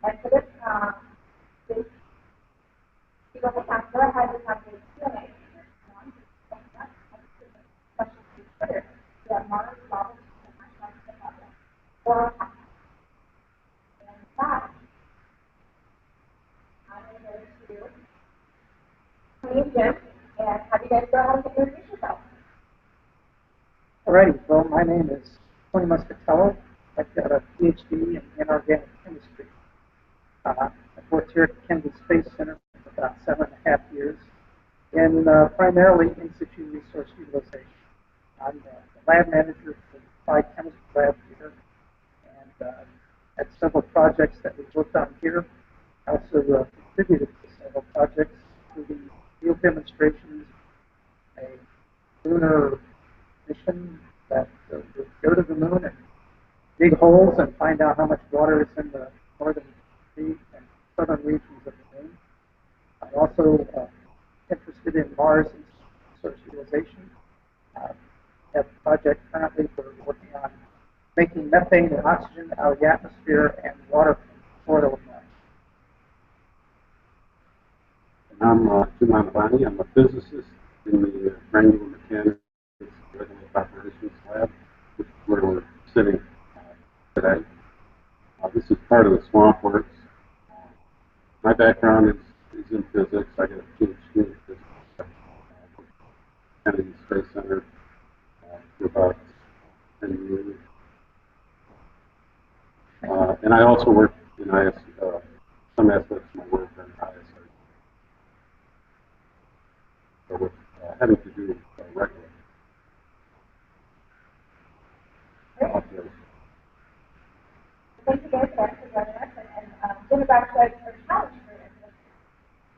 And for this, Google Hangout, go ahead and have the Q&A. Twitter. We have Mars, Robert, or and that I'm going to go to me and Jim and have you guys go ahead and introduce yourself. Alrighty, well, my name is Tony Muscatello. I've got a PhD in inorganic chemistry. I've worked here at the Kennedy Space Center for about 7.5 years, and primarily in situ resource utilization. I'm the lab manager for the Applied Chemistry Lab here, and had several projects that we've worked on here. I also contributed to several projects, including field demonstrations, a lunar mission that would go to the moon and dig holes and find out how much water is in the northern and southern regions of the moon. I'm also interested in Mars resource utilization. Have a project currently we're working on making methane and oxygen out of the atmosphere and water from the soil of Mars. And I'm Jim Manavani. I'm a physicist in the Granular Mechanics Regolith Operations Lab, which is where we're sitting today. This is part of the Swamp Works. My background is in physics. I got a PhD in physics at Kennedy Space Center for about 10 years. And I also work in some aspects of my work in ISR. So with having to do with Regolith. Thank you guys for joining us, and Jim is actually a challenge for you.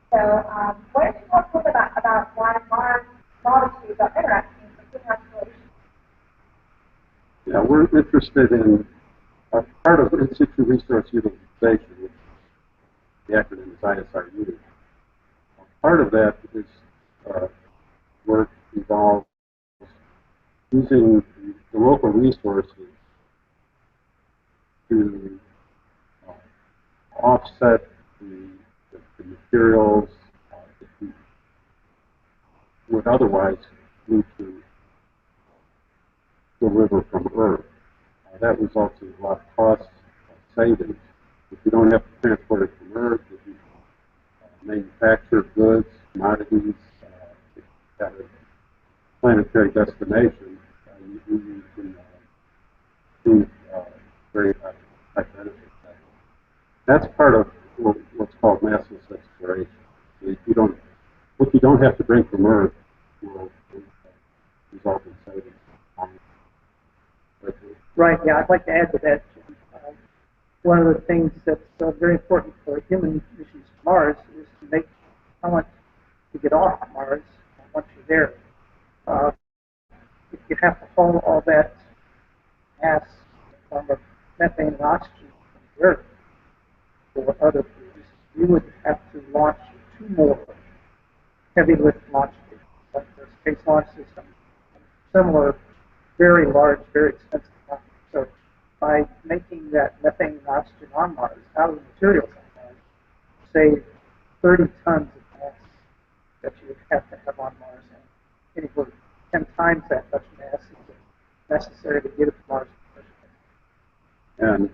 So, what did you talk about why Mars molecules are interesting in human exploration? Yeah, we're interested in part of in situ resource utilization, which the acronym is ISRU. Part of that is work involves using the local resources to offset the materials that we would otherwise need to deliver from Earth. That results in a lot of cost savings. If you don't have to transport it from Earth, if you manufacture goods, commodities at a planetary destination, you can achieve very high benefits. That's part of what's called massless exploration. What you don't have to bring from Earth will result in savings. Right, yeah, I'd like to add to that. One of the things that's very important for human missions to Mars is to make someone to get off Mars once you're there. If you have to haul all that gas from the methane and oxygen from the Earth or other places, you would have to launch 2 more heavy lift launch vehicles, like the Space Launch System, similar, very large, very expensive rockets. So by making that methane and oxygen on Mars out of the materials on Mars, save 30 tons of gas that you would have to have on Mars, and anywhere 10 times that much mass is necessary to get it to Mars. And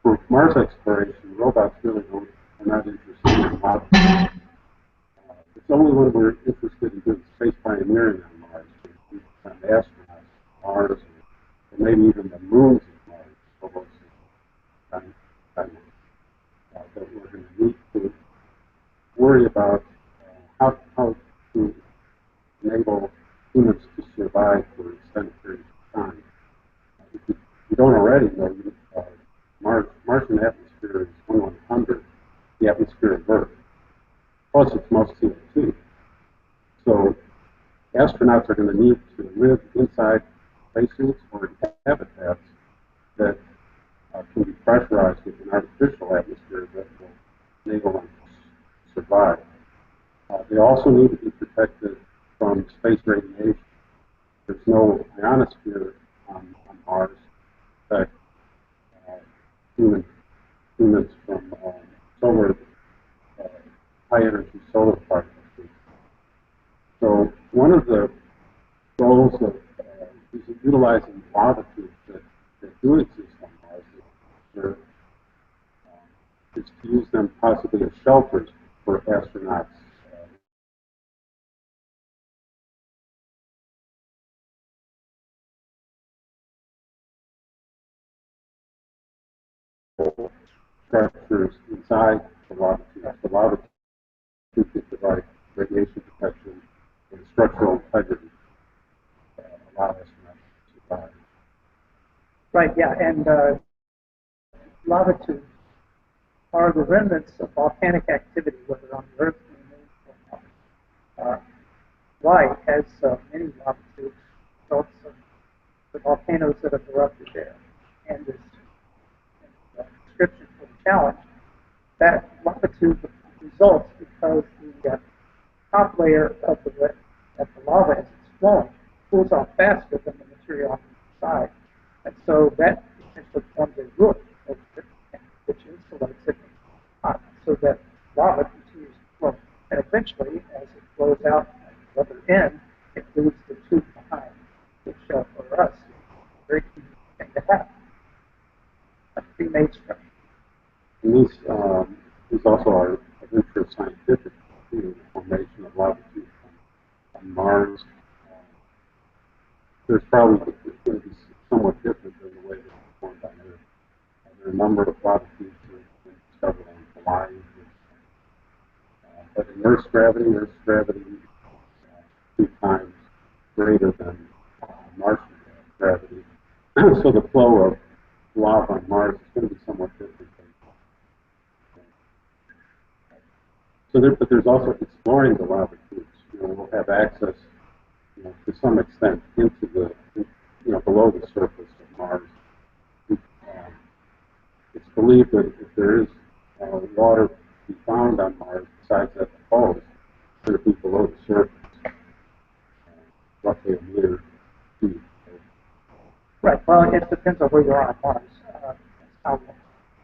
for Mars exploration, robots really are not interested in robots. It's only when we're interested in doing space pioneering on Mars, we send astronauts to Mars, or maybe even the moons of Mars, although that we're going to need to worry about how to enable humans to survive for extended periods of time. If you don't already know, Martian atmosphere is 1/100 the atmosphere of Earth. Plus, it's mostly CO2. So, astronauts are going to need to live inside spacesuits or in habitats that can be pressurized with an artificial atmosphere that will enable them to survive. They also need to be protected from space radiation. There's no ionosphere on Mars. In fact, humans from solar, high energy solar particles. So one of the goals of is utilizing lava tubes that do exist on Mars is to use them possibly as shelters for astronauts. Structures inside the lava tubes. The lava tubes can provide radiation protection and structural integrity, allow astronauts to survive. Right, yeah, and lava tubes are the remnants of volcanic activity, whether on the Earth, the Moon, or Mars. Hawaii has many lava tubes, results of the volcanoes that have erupted there. And this description for the challenge, that lava tube results because the top layer of the lava, as it's flowing, cools off faster than the material on the side. And so that essentially forms a roof over it, which insulates it so that lava continues to flow. And eventually, as it flows out the other end, it leaves the tube behind, which for us is a very key thing to have. A pre-made structure. And these also are of interest scientifically, the formation of lava tubes on Mars. There's probably going to be somewhat different than the way they're formed on Earth. There are a number of lava tubes that have been discovered on Hawaii. But in Earth's gravity is 2 times greater than Martian gravity. So the flow of lava on Mars is going to be somewhat different. But there's also exploring the lava tubes. We'll have access, to some extent, into the, below the surface of Mars. It's believed that if there is water to be found on Mars, besides at the poles, it's going to be below the surface, roughly a meter deep. Right. Well, it depends on where you are on Mars, how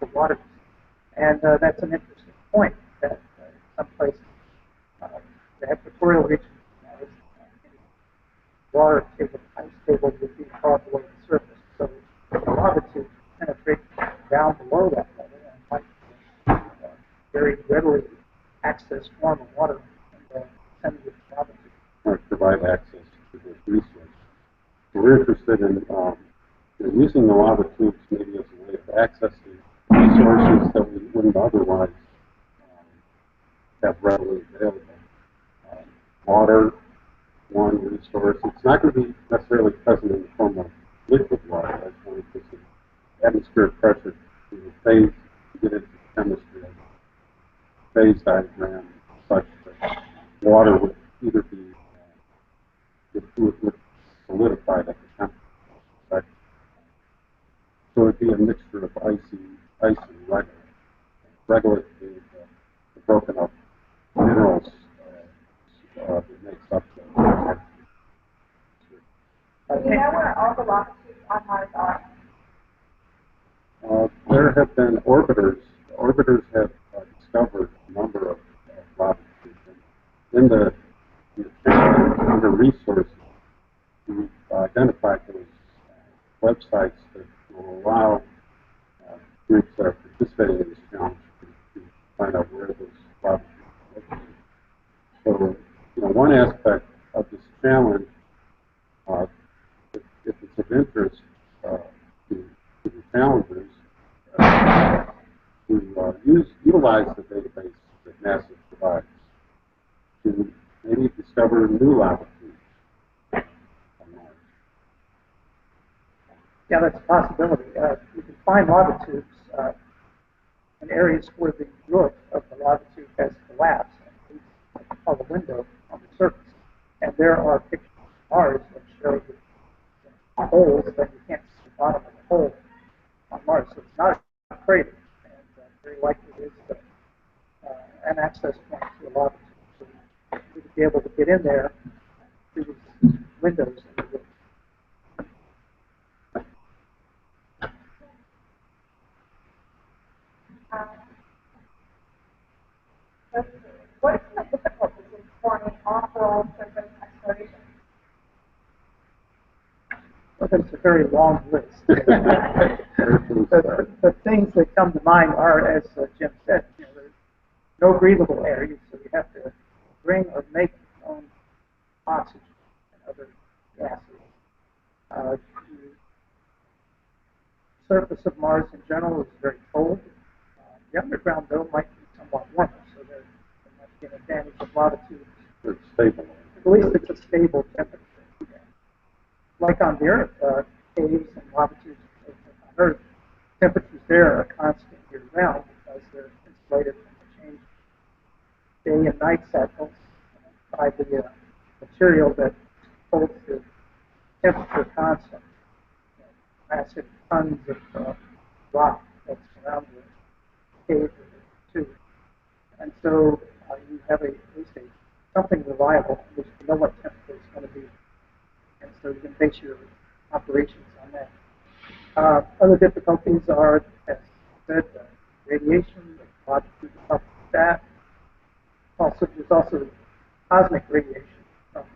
the water is. And that's an interesting point that in some places, the equatorial region of Mars, water table, ice table would be far below the surface. So the lava tube penetrate down below that level and might very readily access form of water and send it to the lava tube. Or provide access to those resources. We're interested in using the lava tubes maybe as a way of accessing resources that we wouldn't otherwise have readily available. Water, one resource. It's not going to be necessarily present in the form of liquid water. That's one because the atmospheric pressure to the phase to get into the chemistry of the phase diagram such that water would either be would solidify at the temperature. Right? So it would be a mixture of ice and regolith. Regolith being the broken up minerals that makes up the Do you know where all the lava tubes on Mars are? There have been orbiters. Orbiters have discovered a number of lava tubes. In the under resources, we've identified those websites that will allow groups that are participating in this challenge to find out where those lava tubes are located. So, one aspect of this challenge, if it's of interest to the challengers, to utilize the database that NASA provides to maybe discover new lava tubes on Mars. Yeah, that's a possibility. You can find lava tubes in areas where the roof of the lava tube has collapsed and leaves what we call a window on the surface. And there are pictures of Mars that show the holes that you can't see the bottom of the hole on Mars. So it's not a crater, and very likely it is an access point to a lava tube. So we would be able to get in there through these windows in the roof. difficulties in performing off-world surface exploration? Well, that's a very long list. The things that come to mind are, as Jim said, there's no breathable air, so you have to bring or make your own oxygen and other gases. The surface of Mars in general is very cold. The underground, though, might be somewhat warmer, so there might be an advantage of latitude. It's stable. At least it's a stable temperature. Like on the Earth, caves and latitudes on Earth, temperatures there are constant year-round because they're insulated from the change day and night cycles by the material that holds the temperature constant. Massive tons of rock that surround the cave or the tube. And so you have at least something reliable, which you know what temperature it's going to be. And so you can base your operations on that. Other difficulties are, as I said, radiation, the latitude of that. There's also cosmic radiation from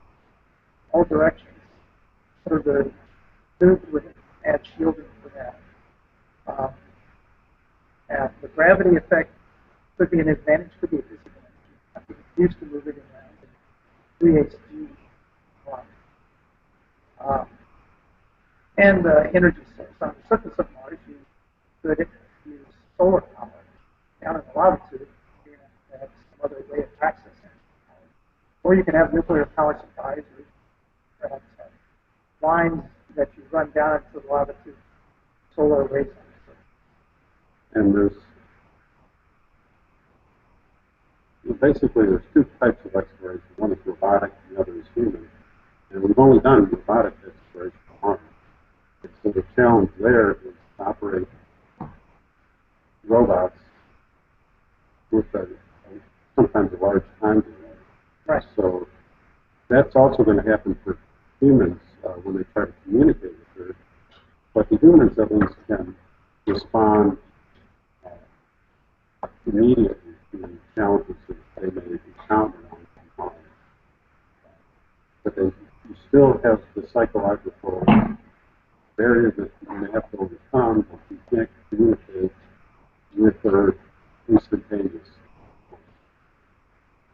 all directions. So the tube would add shielding for that. And the gravity effect could be an advantage for the physical energy. I think it's used to moving around and creates G. And energy source. On the surface of Mars, you could use solar power. Down in the latitude, you have some other way of accessing power. Or you can have nuclear power supplies, or perhaps have lines that you run down into the latitude, solar arrays on the surface. And basically there's two types of exploration. One is robotic, and the other is human. And we've only done robotic exploration on Mars. So the challenge there is to operate robots with sometimes a large time delay. Right. So that's also going to happen for humans when they try to communicate with Earth. But the humans at least can respond immediately to challenges that they may encounter on Mars. But you still have the psychological barriers that you may have to overcome if you can't communicate with Earth instantaneously.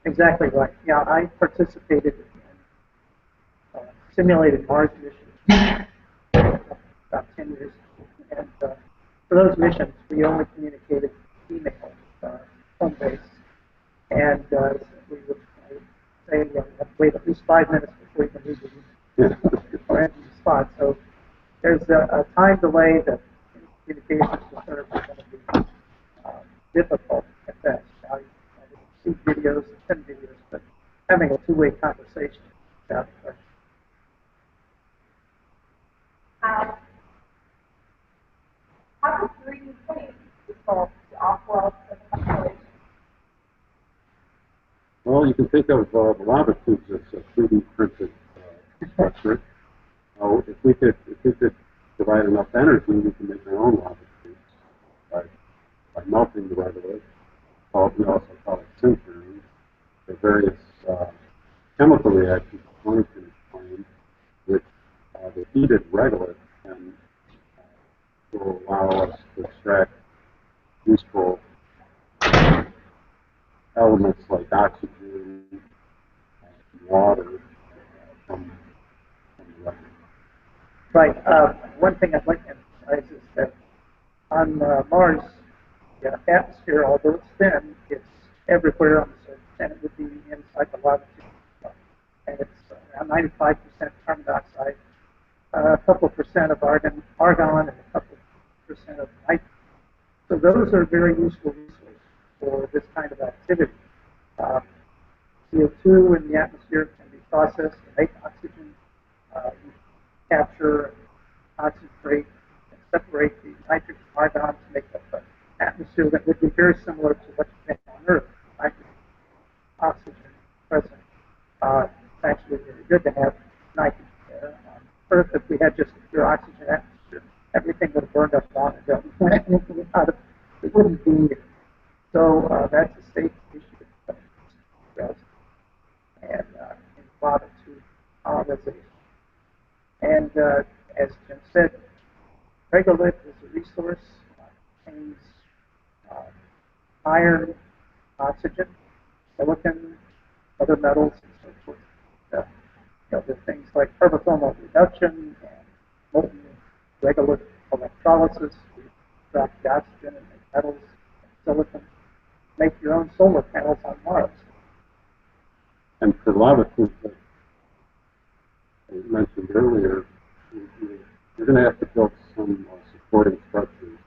Exactly right. Yeah, I participated in simulated Mars missions about 10 years ago. And for those missions, we only communicated email home base. And we would say we have to wait at least 5 minutes before we can leave the or enter the spot. So there's a time delay that communications with Earth are going to be difficult at best. Now, you see videos and send videos, but having a two-way conversation without question. How does 3D printing solve the off-world surface exploration? Well, you can think of the lava tubes as a 3D printed structure. If we could provide enough energy, we can make our own lava tubes by melting the regolith. We also call it sintering. There are various chemical reactions one can explain, which the heated regolith can will allow us to extract useful elements like oxygen and water from the regolith. Right. One thing I'd like to emphasize is that on Mars, the atmosphere, although it's thin, it's everywhere on the surface, and it would be inside the lava tube. And it's around 95% carbon dioxide, a couple percent of argon, and a couple percent of nitrogen. So those are very useful resources for this kind of activity. CO2 in the atmosphere can be processed to make oxygen. You capture, concentrate, and separate the nitrogen argon to make up an atmosphere that would be very similar to what you think on Earth. Nitrogen, oxygen present. It's actually very good to have nitrogen there. On Earth, if we had just a pure oxygen atmosphere, everything would have burned up long ago. It wouldn't be. So that's a safety issue. latitude colonization. And as Jim said, Regolith is a resource, contains iron, oxygen, silicon, other metals, and so forth. The things like thermal reduction and molten regolith electrolysis, we extract the oxygen and make metals and silicon, make your own solar panels on Mars. And for lava tubes, as you mentioned earlier, you're going to have to build some supporting structures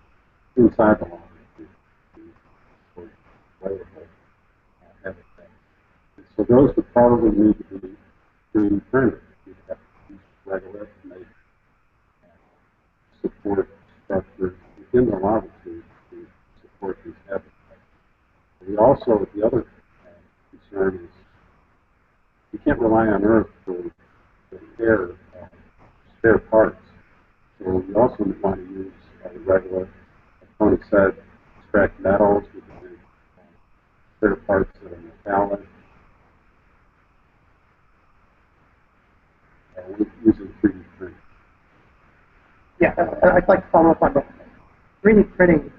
inside the lava tube to support layable habitat. And so those would probably need to be 3D printed. You'd have to use Regolith to make support structures within the lava tube to support these habitats. We also, the other concern is you can't rely on Earth for the spare parts. So we also want to use the Regolith, as Tony said, extract metals, we can make spare parts that are metallic. Using 3D printing. Yeah, I'd like to follow up on that. 3D printing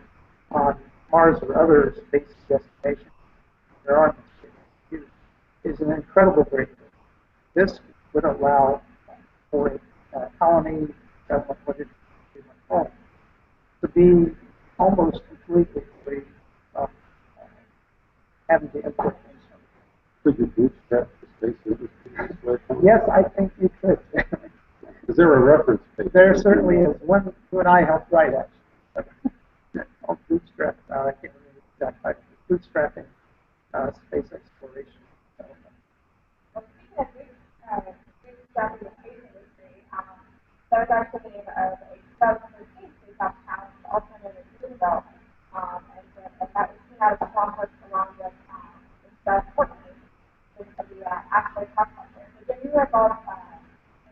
on Mars or other space destinations, there are is an incredible breakthrough. This would allow for a colony government, what it is called, to be almost completely free of having to import things. Could you bootstrap the space industry? Yes, I think you could. Is there a reference page? There certainly is. One you and I helped write, actually. Called Bootstrap. I can't remember the exact title. Bootstrapping space exploration. Well, speaking of bootstrapping the space industry, there was actually a 2013 SpaceApp challenge, alternative to development, and that was seen out of the process along with the Courtney, the actual concept there. So then you were involved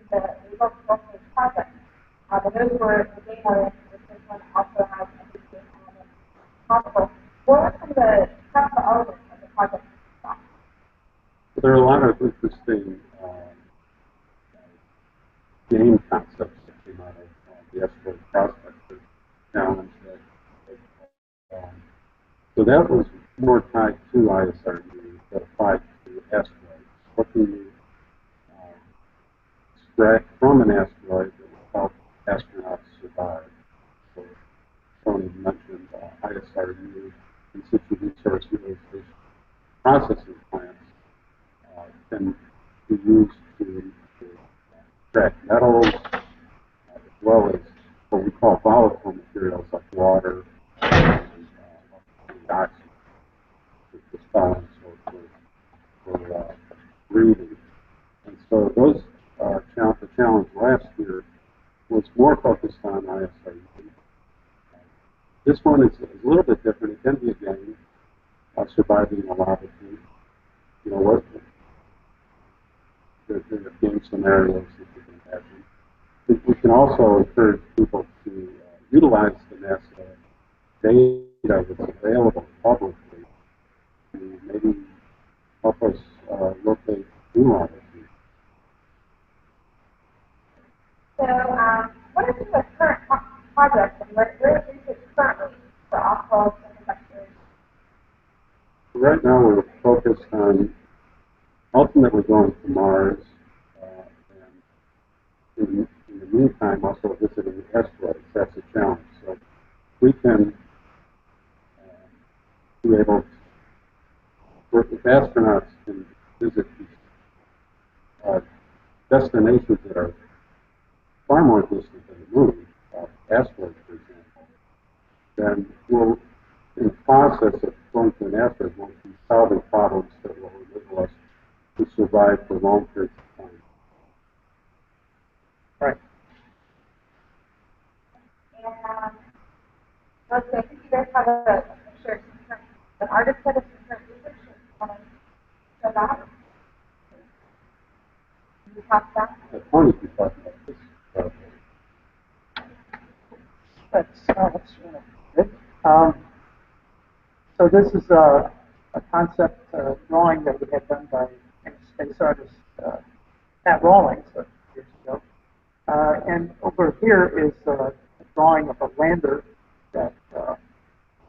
in the results of this project. And those were the game oriented, this one also has a big game element possible. What were some of the technical elements of the project? There are a lot of interesting game concepts that came out of the asteroid prospector challenge. So that was more tied to ISRU that applied to asteroids. What can you extract from an asteroid that will help astronauts survive? So Tony mentioned ISRU, in situ resource utilization processing plants, can be used to extract metals, as well as what we call volatile materials like water and oxygen, which is found for breathing. And so those the challenge last year was more focused on ISRU. This one is a little bit different. It can be a game, surviving a lava tube. You know what? There are game scenarios that you can imagine. We can also encourage people to utilize the NASA data that's available publicly to maybe help us locate new lava tubes. So, what are some of the current projects and where is research currently for off-world semiconductors? Right now, we're focused on ultimately going to Mars, and in the meantime, also visiting asteroids. That's a challenge. So we can be able to, if astronauts can visit these destinations that are far more distant than the moon, asteroids, for example, then we'll, in the process of going to an asteroid, we'll be solving problems that will enable us to survive for long periods of time. Right. And let's say, I think you guys have a picture, an artist set of some research on show that. Can you talk about that? Tony can talk about this. That's good. So this is a concept drawing that we had done by a space artist Pat Rawlings years ago. And over here is a drawing of a lander that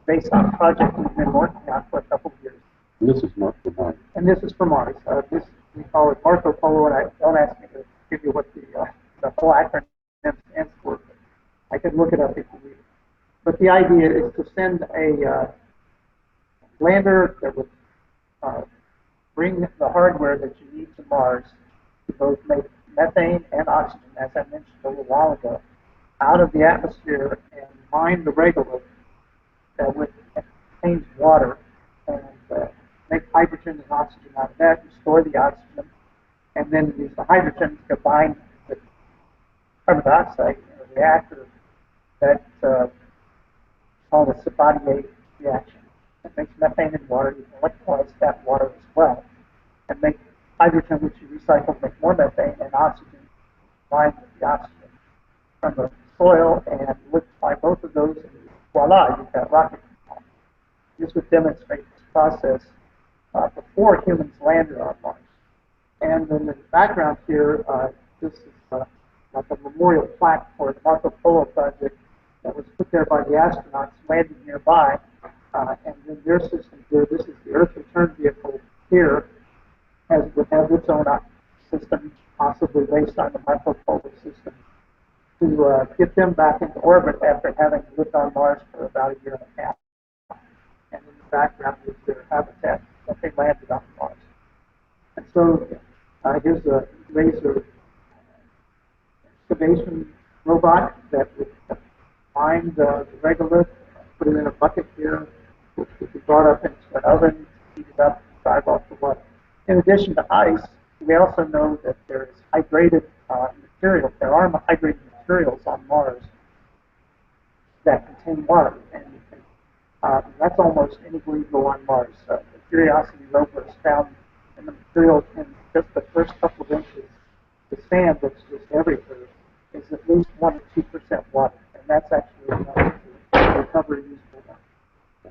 based on a project we've been working on for a couple of years. And this is not for Mars. And this is for Mars. This we call it Marco Polo, and don't ask me to give you what the whole acronym stands for. I could look it up if you need it. But the idea is to send a lander that would bring the hardware that you need to Mars to both make methane and oxygen, as I mentioned a little while ago, out of the atmosphere and mine the regolith that would contain water and make hydrogen and oxygen out of that, and store the oxygen, and then use the hydrogen to combine with carbon dioxide in a reactor that's called a Sabatier reaction. It makes methane and water. You can electrolyze that water as well, and make hydrogen, which you recycle, make more methane, and oxygen combined with the oxygen from the soil, and liquefy both of those, and voila, you've got rocket fuel. This would demonstrate this process before humans landed on Mars. And in the background here, this is like a memorial plaque for the Marco Polo project that was put there by the astronauts landing nearby. And then their system here, this is the Earth return vehicle here, would have its own system, possibly based on the Marco Polo system, to get them back into orbit after having lived on Mars for about a year and a half. And in the background is their habitat that they landed on Mars. And so here's a laser excavation robot that would find the regolith, put it in a bucket here, which would be brought up into an oven, heat it up, drive off the water. In addition to ice, we also know that there is hydrated material. There are hydrated materials on Mars that contain water, and that's almost anywhere you go on Mars. The Curiosity rover has found in the material in just the first couple of inches, the sand that's just everywhere is at least 1 or 2% water, and that's actually enough to recover usable water.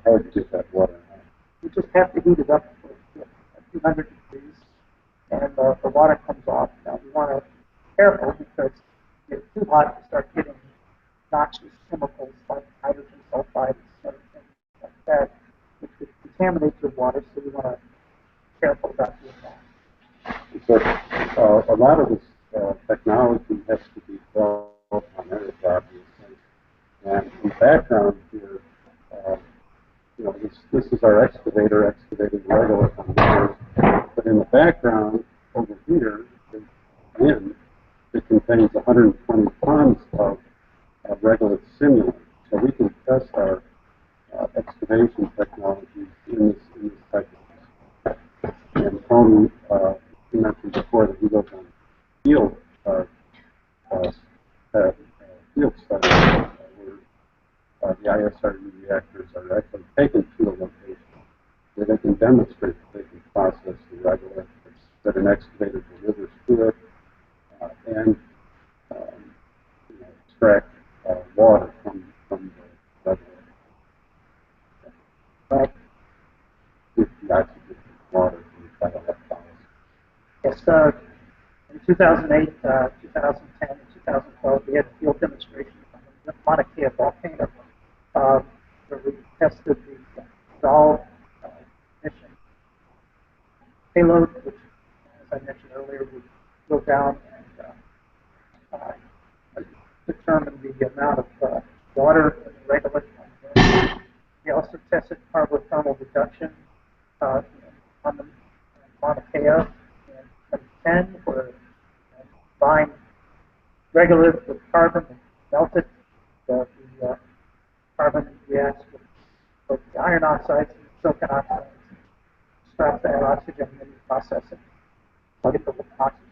How would you get that water out? You just have to heat it up for a few hundred degrees, and the water comes off. Now, you want to be careful because if it's too hot, you start getting noxious chemicals like hydrogen sulfide and things like that, which could contaminate your water, so you want to be careful about doing that. So a lot of this technology has to be developed on Earth, obviously. And in the background here, this is our excavator excavating regolith on Mars. But in the background over here, it contains 120 tons of regolith simulant. So we can test our excavation technology in this type of. And Tony, you mentioned before that he goes on field field studies where the ISRU reactors are actually taken to a location where they can demonstrate that they can process the regolith that an excavator delivers to it, and extract water from the regolith. But with the oxygen water from the electrolysis. Yes, in 2008, 2010, and 2012, we had a field demonstration on the Mauna Kea volcano where we tested the dissolved mission payload, which, as I mentioned earlier, we go down and determine the amount of water in the regolith. We also tested carbothermal reduction on the Mauna Kea in 2010, where we combined regolith with carbon and melted the carbon reacts with both the iron oxides and the silicon oxides, extract that oxygen, and then you process it, plug it with oxygen.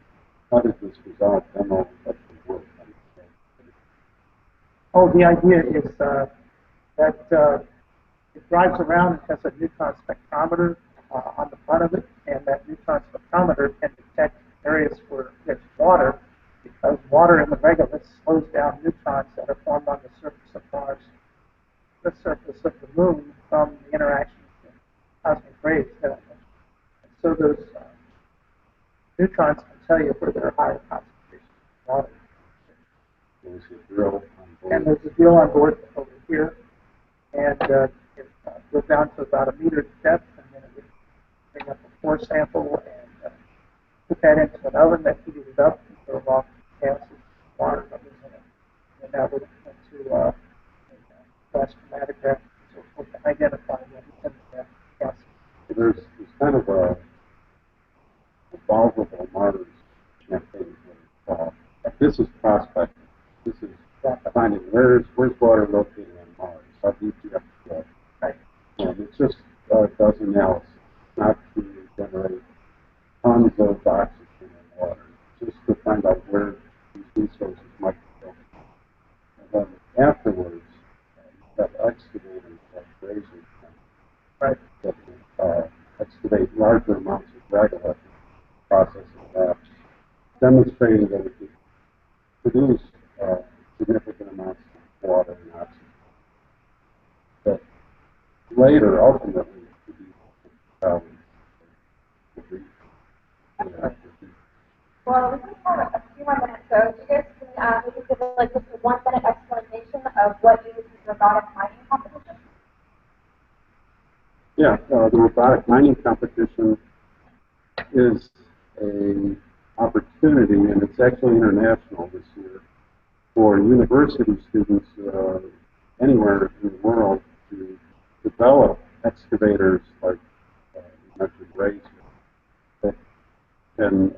How does this resolve thermal actually work? Oh, the idea is that it drives around and has a neutron spectrometer on the front of it, and that neutron spectrometer can detect areas where there's water, because water in the regolith slows down neutrons that are formed on the surface of Mars, the surface of the moon, from the interaction with cosmic rays that I mentioned. And so those neutrons can tell you where there are higher concentrations of water. There's a drill on board. And there's a drill on board over here, and it goes down to about 1 meter depth, and then it would bring up a core sample and put that into an oven that heated it up and throw off gases, water that was in it. And that would into a flash chromatograph and so forth to identify what is in the gases. There's kind of a evolvable Mars campaign. This is prospecting. This is finding where's water located on Mars. How deep do you have to go? Right. And it just does analysis, not to generate tons of oxygen and water, just to find out where these resources might go. And then afterwards, you have excavators like grazers, right, that can excavate larger amounts of regolith, processing that, demonstrating that it can produce significant amounts of water and oxygen. But later, ultimately, to be well, we just have a few more minutes, so you guys can maybe give like just a 1 minute explanation of what is the robotic mining competition? Yeah, the robotic mining competition is an opportunity, and it's actually international this year, for university students anywhere in the world to develop excavators like you mentioned Razor that can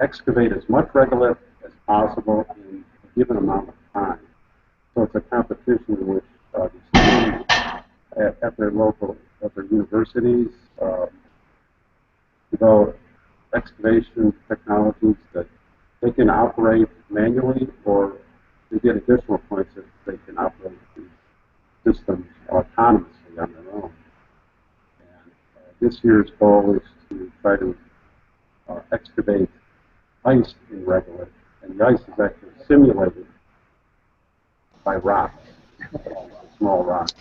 excavate as much regolith as possible in a given amount of time. So it's a competition in which the students at their universities develop excavation technologies that they can operate manually, or they get additional points if they can operate these systems autonomously on their own. And this year's goal is to try to excavate ice in regolith, and the ice is actually simulated by rocks, small rocks.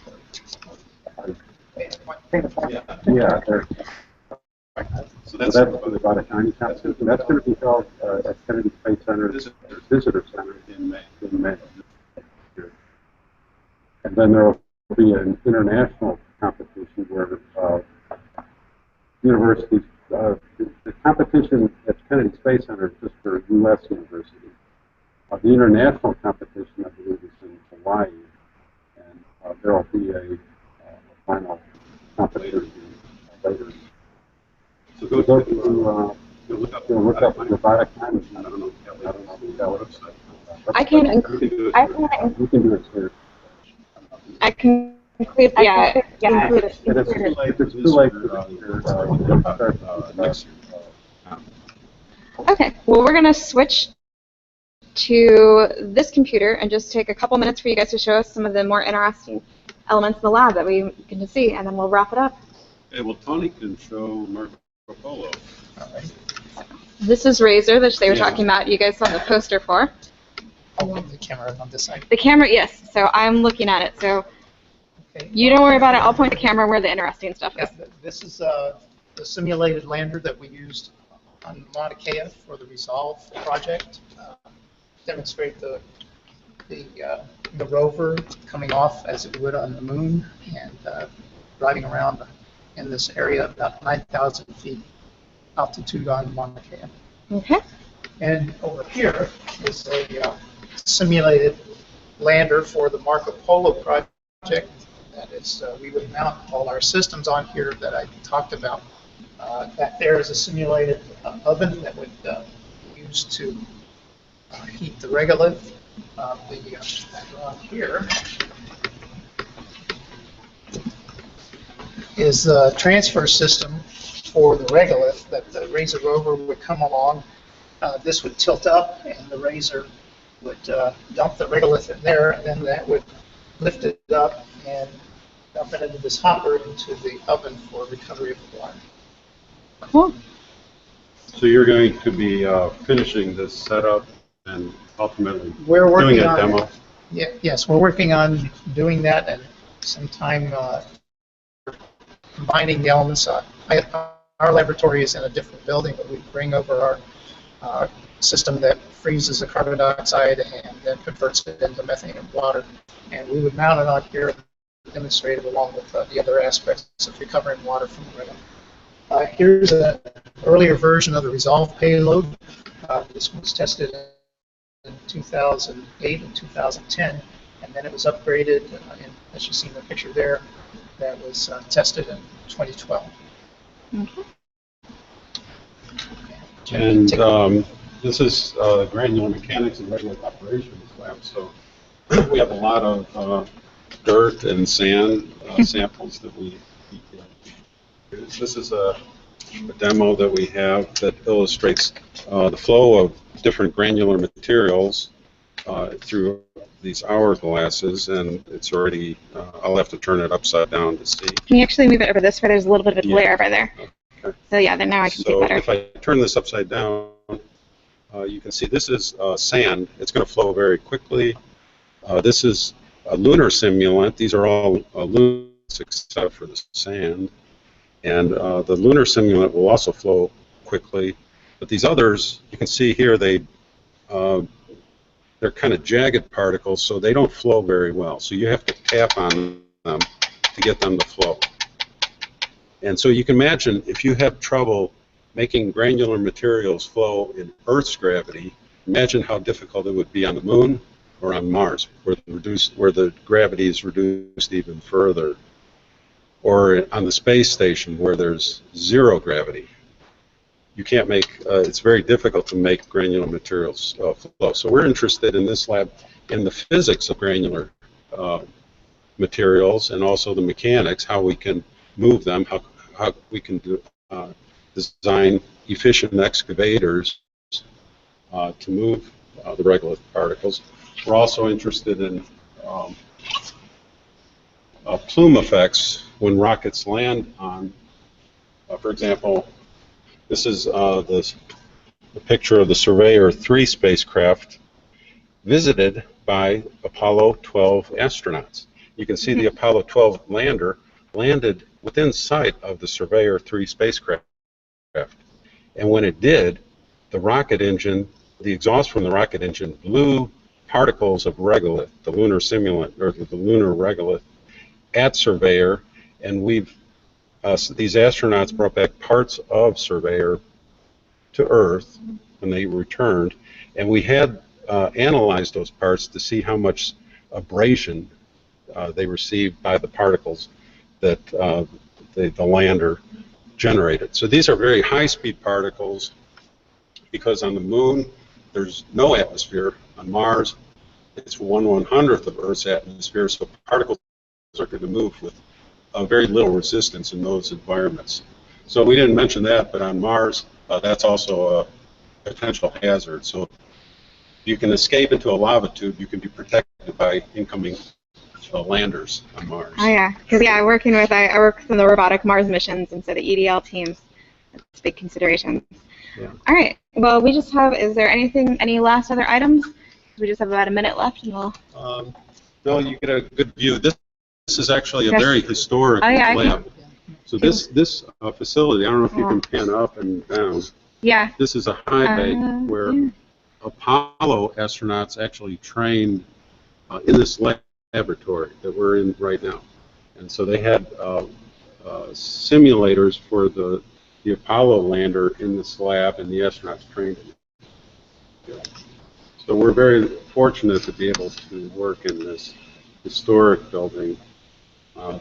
Yeah, so that's about a tiny competition. That's going to be held at Kennedy Space Center Visitor Center in May. And then there will be an international competition where universities, the competition at Kennedy Space Center is just for U.S. universities. The international competition, I believe, is in Hawaii, and there will be a final competition later. So go to look up robotic mining. I don't know if that website. I can You can do it here. I can include, yeah, include it. If it's too late for next year. Okay, well, we're going to switch to this computer and just take a couple minutes for you guys to show us some of the more interesting elements in the lab that we get to see, and then we'll wrap it up. Okay, well, Tony can show Marco Polo. This is Razor, that they were talking about. You guys saw the poster for. Oh, the camera on this side. The camera, yes. So I'm looking at it. So Okay. you don't worry about it. I'll point the camera where the interesting stuff is. Yeah, this is the simulated lander that we used on Mauna Kea for the Resolve project. Demonstrate the rover coming off as it would on the moon, and driving around in this area about 9,000 feet altitude on Mauna Kea. Okay. And over here is a simulated lander for the Marco Polo project. That is, we would mount all our systems on here that I talked about. Back there is a simulated oven that would be used to heat the regolith. The background here is the transfer system for the regolith that the Razor rover would come along. This would tilt up, and the Razor would dump the regolith in there, and then that would lift it up and dump it into this hopper into the oven for recovery of the water. Cool. So you're going to be finishing this setup and ultimately We're working doing a on demo? Yes, we're working on doing that, and sometime combining the elements. our laboratory is in a different building, but we bring over our system that freezes the carbon dioxide and then converts it into methane and water. And we would mount it on here and demonstrate it along with the other aspects of recovering water from the river. Here's an earlier version of the Resolve payload. This was tested in 2008 and 2010, and then it was upgraded, as you see in the picture there, that was tested in 2012. Okay. And this is Granular Mechanics and Regolith Operations Lab. So we have a lot of dirt and sand samples that we get. This is a demo that we have that illustrates the flow of different granular materials through these hourglasses, and it's already, I'll have to turn it upside down to see. Can you actually move it over this way? There's a little bit of a glare over there. Okay. So yeah, then now I can see better. So if I turn this upside down, you can see this is sand. It's going to flow very quickly. This is a lunar simulant. These are all lunars except for the sand. And the lunar simulant will also flow quickly. But these others, you can see here, they're kind of jagged particles, so they don't flow very well. So you have to tap on them to get them to flow. And so you can imagine if you have trouble making granular materials flow in Earth's gravity, imagine how difficult it would be on the Moon or on Mars, where the gravity is reduced even further, or on the space station where there's zero gravity. You can't make, it's very difficult to make granular materials flow. So we're interested in this lab in the physics of granular materials and also the mechanics, how we can move them, how we can design efficient excavators to move the regolith particles. We're also interested in plume effects when rockets land on, for example, this is the picture of the Surveyor 3 spacecraft visited by Apollo 12 astronauts. You can see the Apollo 12 lander landed within sight of the Surveyor 3 spacecraft. And when it did, the rocket engine, the exhaust from the rocket engine blew particles of regolith, the lunar simulant, or the lunar regolith, at Surveyor, and these astronauts brought back parts of Surveyor to Earth when they returned, and we had analyzed those parts to see how much abrasion they received by the particles that the lander generated. So these are very high-speed particles because on the Moon there's no atmosphere. On Mars it's 1/100th of Earth's atmosphere, so particles are going to move with very little resistance in those environments. So we didn't mention that, but on Mars, that's also a potential hazard. So if you can escape into a lava tube, you can be protected by incoming landers on Mars. Oh yeah, because I work in the robotic Mars missions, and so the EDL teams, that's a big consideration. Yeah. All right. Well, we just have. Is there any last other items? We just have about a minute left, and we'll. No, you get a good view. This is actually a very historic lab. So this facility, I don't know if you can pan up and down. Yeah. This is a high bay where Apollo astronauts actually trained in this laboratory that we're in right now. And so they had simulators for the Apollo lander in this lab, and the astronauts trained in it. So we're very fortunate to be able to work in this historic building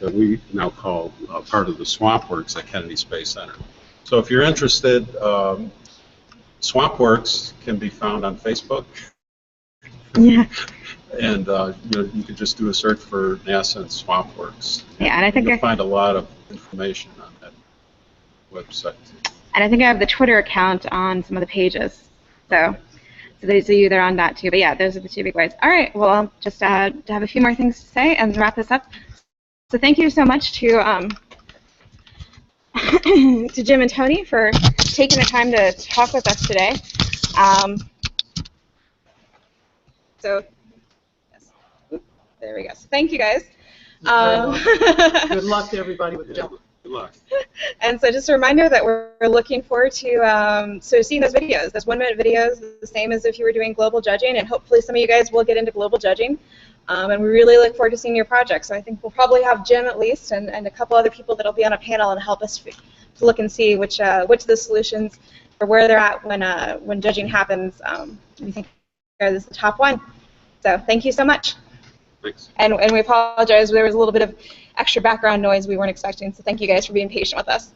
that we now call part of the SwampWorks at Kennedy Space Center. So if you're interested, SwampWorks can be found on Facebook. Yeah. And you can just do a search for NASA and SwampWorks. Yeah, and I think you'll find a lot of information on that website. And I think I have the Twitter account on some of the pages. So those of you that are on that too. But yeah, those are the two big ways. All right. Well, I'll just have a few more things to say and wrap this up. So thank you so much to to Jim and Tony for taking the time to talk with us today. There we go. So thank you guys. Good luck to everybody with the demo. Good luck. And so just a reminder that we're looking forward to seeing those videos, those 1-minute videos, the same as if you were doing global judging, and hopefully some of you guys will get into global judging. And we really look forward to seeing your project. So I think we'll probably have Jim at least and a couple other people that will be on a panel and help us to look and see which of the solutions or where they're at when judging happens. We think this is the top one. So thank you so much. Thanks. And we apologize. There was a little bit of extra background noise we weren't expecting, so thank you guys for being patient with us.